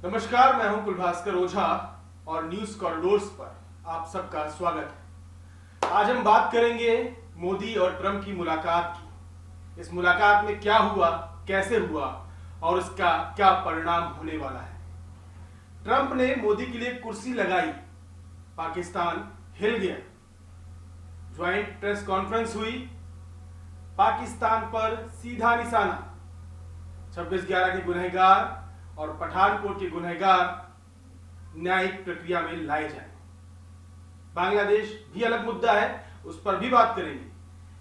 नमस्कार, मैं हूं कुलभास्कर ओझा और न्यूज कॉरिडोर्स पर आप सबका स्वागत है। आज हम बात करेंगे मोदी और ट्रंप की मुलाकात की। इस मुलाकात में क्या हुआ, कैसे हुआ और इसका क्या परिणाम होने वाला है। ट्रंप ने मोदी के लिए कुर्सी लगाई, पाकिस्तान हिल गया। ज्वाइंट प्रेस कॉन्फ्रेंस हुई, पाकिस्तान पर सीधा निशाना। 26/11 के गुनहगार और पठानकोट के गुनहगार न्यायिक प्रक्रिया में लाए जाएं। बांग्लादेश भी अलग मुद्दा है, उस पर भी बात करेंगे,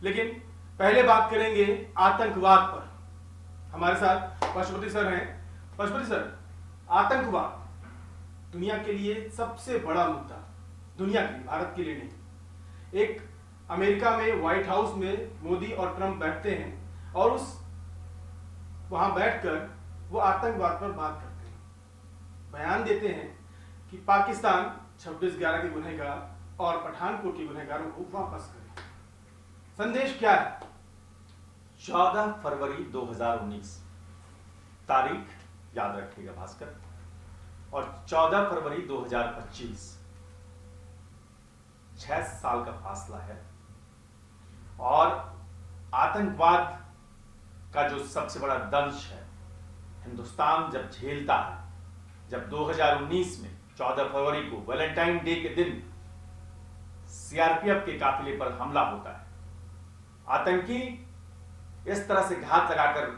लेकिन पहले बात करेंगे आतंकवाद पर। हमारे साथ पशुपति सर हैं। पशुपति सर, आतंकवाद दुनिया के लिए सबसे बड़ा मुद्दा, दुनिया के लिए, भारत के लिए नहीं। एक अमेरिका में व्हाइट हाउस में मोदी और ट्रंप बैठते हैं और वहां बैठकर वो आतंकवाद पर बात करते हैं, बयान देते हैं कि पाकिस्तान 26/11 के गुनहगार और पठानकोट के गुनहगारों को वापस करे। संदेश क्या है? 14 फरवरी 2019 तारीख याद रखिएगा भास्कर, और 14 फरवरी 2025 6 साल का फासला है। और आतंकवाद का जो सबसे बड़ा दंश है हिंदुस्तान जब झेलता है, जब 2019 में 14 फरवरी को वैलेंटाइन डे के दिन सीआरपीएफ के काफिले पर हमला होता है, आतंकी इस तरह से घात लगाकर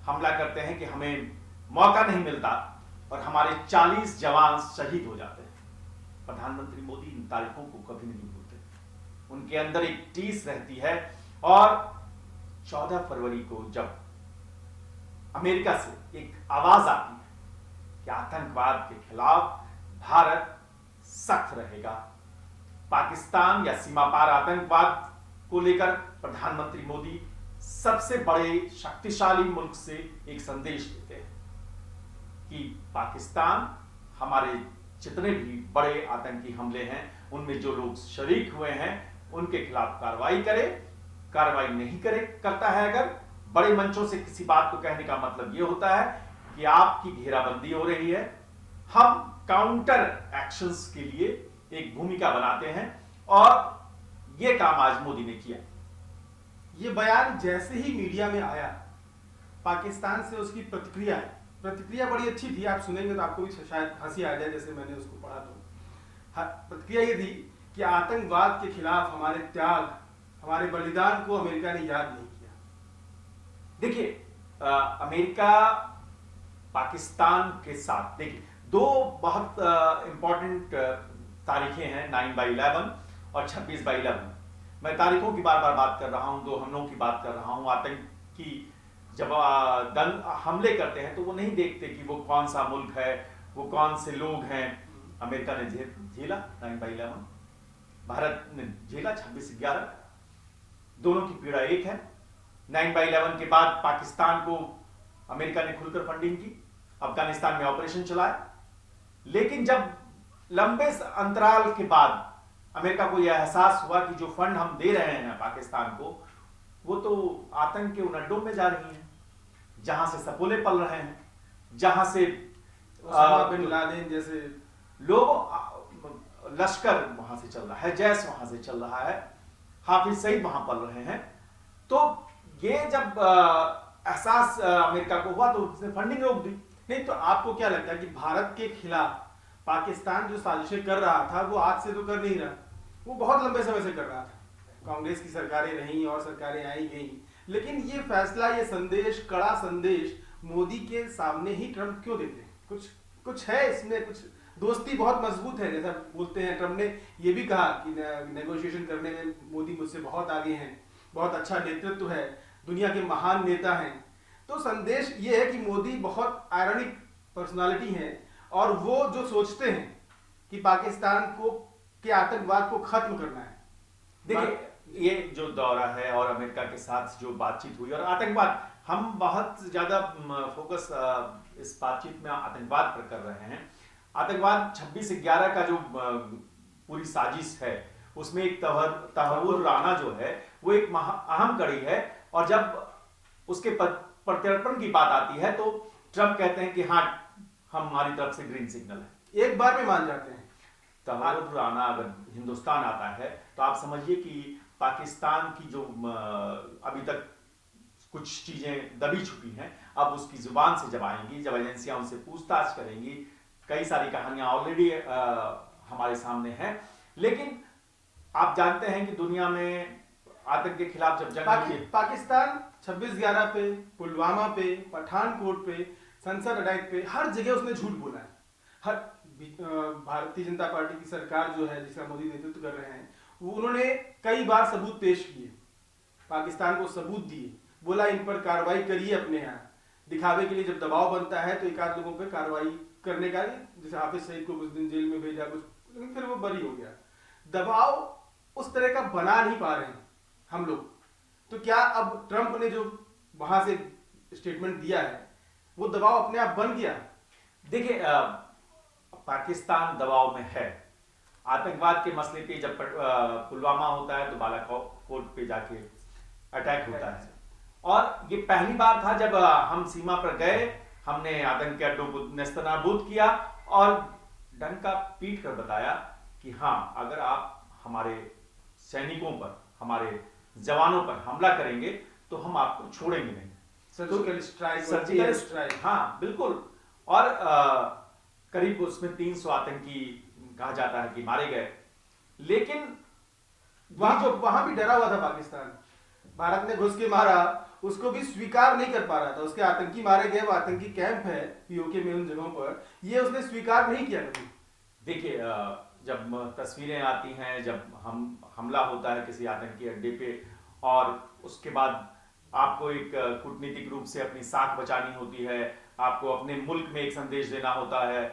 हमला करते हैं कि हमें मौका नहीं मिलता और हमारे 40 जवान शहीद हो जाते हैं। प्रधानमंत्री मोदी इन तारीखों को कभी नहीं भूलते, उनके अंदर एक टीस रहती है। और 14 फरवरी को जब अमेरिका से एक आवाज आती है कि आतंकवाद के खिलाफ भारत सख्त रहेगा, पाकिस्तान या सीमा पार आतंकवाद को लेकर प्रधानमंत्री मोदी सबसे बड़े शक्तिशाली मुल्क से एक संदेश देते हैं कि पाकिस्तान हमारे जितने भी बड़े आतंकी हमले हैं उनमें जो लोग शरीक हुए हैं उनके खिलाफ कार्रवाई करे। कार्रवाई नहीं करता है अगर, बड़े मंचों से किसी बात को कहने का मतलब यह होता है कि आपकी घेराबंदी हो रही है, हम काउंटर एक्शंस के लिए एक भूमिका बनाते हैं। और यह काम आज मोदी ने किया। ये बयान जैसे ही मीडिया में आया, पाकिस्तान से उसकी प्रतिक्रिया बड़ी अच्छी थी। आप सुनेंगे तो आपको भी शायद हंसी आ जाए, जैसे मैंने उसको पढ़ा। तो प्रतिक्रिया ये थी कि आतंकवाद के खिलाफ हमारे त्याग, हमारे बलिदान को अमेरिका ने याद नहीं किया। देखिए, अमेरिका पाकिस्तान के साथ देखिए दो बहुत इंपॉर्टेंट तारीखें हैं, 9/11 और 26/11। मैं तारीखों की बार बार बात कर रहा हूं, दो हमलों की बात कर रहा हूं। आतंकी जब हमले करते हैं तो वो नहीं देखते कि वो कौन सा मुल्क है, वो कौन से लोग हैं। अमेरिका ने झेला 9/11, भारत ने झेला 26/11, दोनों की पीड़ा एक है। 9/11 के बाद पाकिस्तान को अमेरिका ने खुलकर फंडिंग की, अफगानिस्तान में ऑपरेशन चलाया। लेकिन जब लंबे अंतराल के बाद अमेरिका को यह एहसास हुआ कि जो फंड हम दे रहे हैं पाकिस्तान को, वो तो आतंक के उन अड्डों में जा रही हैं जहां से सपोले पल रहे हैं, जहां से बिन लादेन जैसे लोग, लश्कर वहां से चल रहा है, जैश वहां से चल रहा है, हाफिज सईद वहां पल रहे हैं। तो ये जब एहसास अमेरिका को हुआ तो उसने फंडिंग रोक दी। नहीं तो आपको क्या लगता है कि भारत के खिलाफ पाकिस्तान जो साजिशें कर रहा था वो आज से तो कर नहीं रहा, वो बहुत लंबे समय से कर रहा था। कांग्रेस की सरकारें रहीं और सरकारें आई गई, लेकिन ये फैसला, ये संदेश, कड़ा संदेश मोदी के सामने ही ट्रंप क्यों देते हैं? कुछ है इसमें, कुछ दोस्ती बहुत मजबूत है जैसा बोलते हैं। ट्रंप ने ये भी कहा कि नेगोशिएशन करने में मोदी मुझसे बहुत आगे हैं, बहुत अच्छा नेतृत्व है, दुनिया के महान नेता हैं। तो संदेश ये है कि मोदी बहुत आयरनिक पर्सनालिटी है और वो जो सोचते हैं कि पाकिस्तान को के आतंकवाद को खत्म करना है। देखिए, ये जो दौरा है और अमेरिका के साथ जो बातचीत हुई, और आतंकवाद, हम बहुत ज्यादा फोकस इस बातचीत में आतंकवाद पर कर रहे हैं। आतंकवाद 26/11 का जो पूरी साजिश है उसमें एक तहव्वुर राना जो है वो एक अहम कड़ी है। और जब उसके प्रत्यर्पण की बात आती है तो ट्रंप कहते हैं कि हाँ, हमारी तरफ से ग्रीन सिग्नल है। एक बार में मान जाते हैं। तहव्वुर राना अगर हिंदुस्तान आता है तो आप समझिए कि पाकिस्तान की जो अभी तक कुछ चीजें दबी छुपी हैं, अब उसकी जुबान से जब आएंगी, जब एजेंसियां उनसे पूछताछ करेंगी, कई सारी कहानियां ऑलरेडी हमारे सामने हैं। लेकिन आप जानते हैं कि दुनिया में आतंक के खिलाफ जब जंग पाकिस्तान 26/11 पे, पुलवामा पे, पठानकोट पे, संसद अटैक पे, हर जगह उसने झूठ बोला है। हर भारतीय जनता पार्टी की सरकार जो है, जिसका मोदी नेतृत्व कर रहे हैं, वो उन्होंने कई बार सबूत पेश किए, पाकिस्तान को सबूत दिए, बोला इन पर कार्रवाई करिए अपने यहाँ। दिखावे के लिए जब दबाव बनता है तो एक आध लोगों पर कार्रवाई करने का, जैसे हाफिज सईद को कुछ दिन जेल में भेजा कुछ, लेकिन फिर वो बरी हो गया। दबाव उस तरह का बना नहीं पा रहे हैं हम लोग। तो क्या अब ट्रंप ने जो वहां से स्टेटमेंट दिया है, वो दबाव अपने आप बन गया? देखिए, पाकिस्तान दबाव में है। आतंकवाद के मसले पे जब पुलवामा होता है तो बालाकोट पे जाके अटैक होता है, और ये पहली बार था जब हम सीमा पर गए, हमने आतंक के अड्डों को नेस्तनाबूद किया और डंका पीट कर बताया कि हाँ, अगर आप हमारे सैनिकों पर, हमारे जवानों पर हमला करेंगे तो हम आपको छोड़ेंगे नहीं। सर्जिकल स्ट्राइक, हाँ बिल्कुल। और करीब उसमें 300 आतंकी कहा जाता है कि मारे गए। लेकिन वहां भी डरा हुआ था पाकिस्तान। भारत ने घुस के मारा, उसको भी स्वीकार नहीं कर पा रहा था। उसके आतंकी मारे गए, वो आतंकी कैंप है पीओके में, उन जगहों पर, ये उसने स्वीकार नहीं किया कभी। देखिए, जब तस्वीरें आती हैं, जब हमला होता है किसी आतंकी अड्डे पे, और उसके बाद आपको एक कूटनीतिक रूप से अपनी साख बचानी होती है, आपको अपने मुल्क में एक संदेश देना होता है,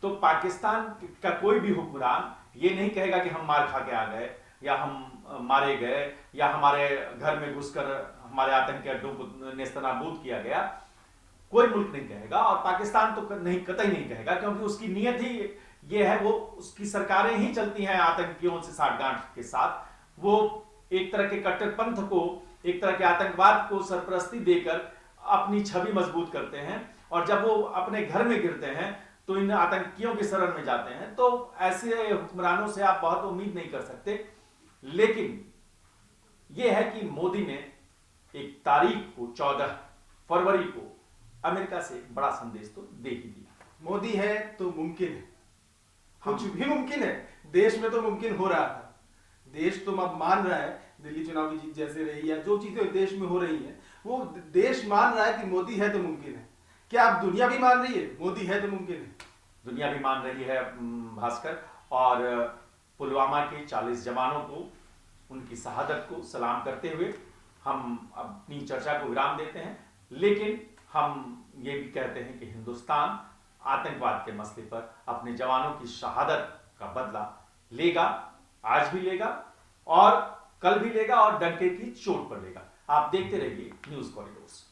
तो पाकिस्तान का कोई भी हुक्मरान ये नहीं कहेगा कि हम मार खा के आ गए, या हम मारे गए, या हमारे घर में घुसकर हमारे आतंकी अड्डों को नेस्तनाबूद किया गया। कोई मुल्क नहीं कहेगा, और पाकिस्तान तो नहीं, कतई नहीं कहेगा, क्योंकि उसकी नीयत ही ये है, वो उसकी सरकारें ही चलती हैं आतंकियों से साठगांठ के साथ। वो एक तरह के कट्टरपंथ को, एक तरह के आतंकवाद को सरपरस्ती देकर अपनी छवि मजबूत करते हैं, और जब वो अपने घर में गिरते हैं तो इन आतंकियों के शरण में जाते हैं। तो ऐसे हुक्मरानों से आप बहुत उम्मीद नहीं कर सकते। लेकिन यह है कि मोदी ने एक तारीख को, 14 फरवरी को, अमेरिका से बड़ा संदेश तो दे ही दिया। मोदी है तो मुमकिन है, कुछ भी मुमकिन है। देश में तो मुमकिन हो रहा था, देश तो अब मान रहा है, दिल्ली चुनाव की जीत जैसे रही है, जो चीजें देश में हो रही हैं, वो देश मान रहा है कि मोदी है तो मुमकिन है। क्या अब दुनिया भी मान रही है मोदी है तो मुमकिन है? दुनिया भी मान रही है भास्कर, और पुलवामा के 40 जवानों को, उनकी शहादत को सलाम करते हुए हम अपनी चर्चा को विराम देते हैं। लेकिन हम ये भी कहते हैं कि हिंदुस्तान आतंकवाद के मसले पर अपने जवानों की शहादत का बदला लेगा, आज भी लेगा और कल भी लेगा, और डंके की चोट पर लेगा। आप देखते रहिए न्यूज़ कॉरिडोर्स।